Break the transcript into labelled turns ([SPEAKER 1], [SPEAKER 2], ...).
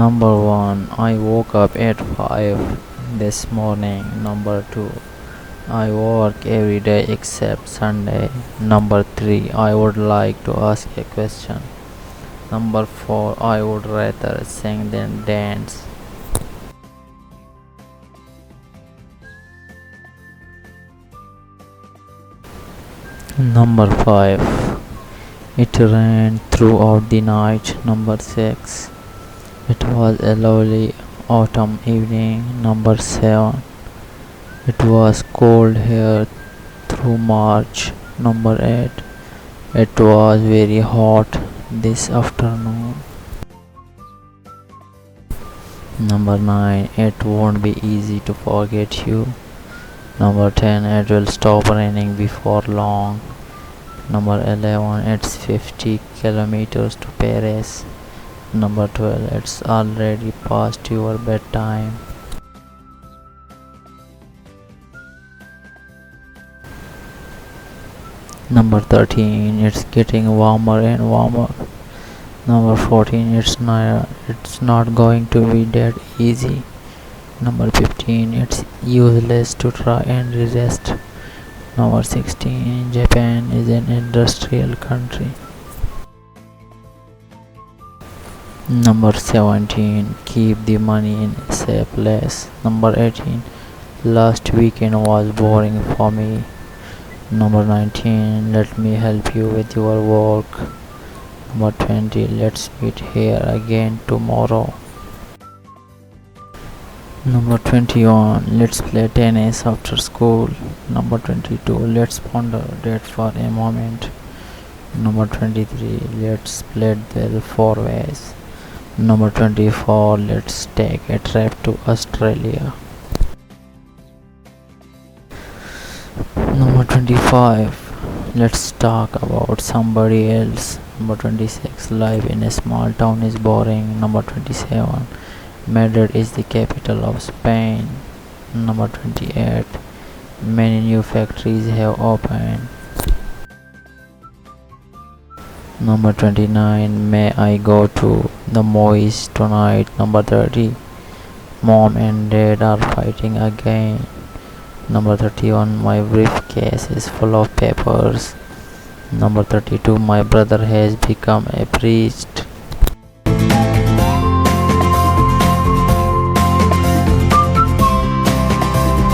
[SPEAKER 1] Number 1. I woke up at 5 this morning. Number 2. I work every day except Sunday. Number 3. I would like to ask a question. Number 4. I would rather sing than dance. Number 5. It rained throughout the night. Number 6. It was a lovely autumn evening. Number 7. It was cold here through March. Number 8. It was very hot this afternoon. Number 9. It won't be easy to forget you. Number 10. It will stop raining before long. Number 11. It's 50 kilometers to Paris. Number 12. It's already past your bedtime. Number 13. It's getting warmer and warmer. Number 14. It's not going to be that easy. Number 15. It's useless to try and resist. Number 16. Japan is an industrial country. Number 17. Keep the money in a safe place. Number 18. Last weekend was boring for me. Number 19. Let me help you with your work. Number 20. Let's meet here again tomorrow. Number 21. Let's play tennis after school. Number 22. Let's ponder that for a moment. Number 23. Let's split bill 4 ways. Number 24. Let's take a trip to Australia. Number 25. Let's talk about somebody else. Number 26. Life in a small town is boring. Number 27. Madrid is the capital of Spain. Number 28. Many new factories have opened. Number 29. May I go to the movies tonight? Number 30. Mom and dad are fighting again. Number 31. My briefcase is full of papers. Number 32. My brother has become a priest.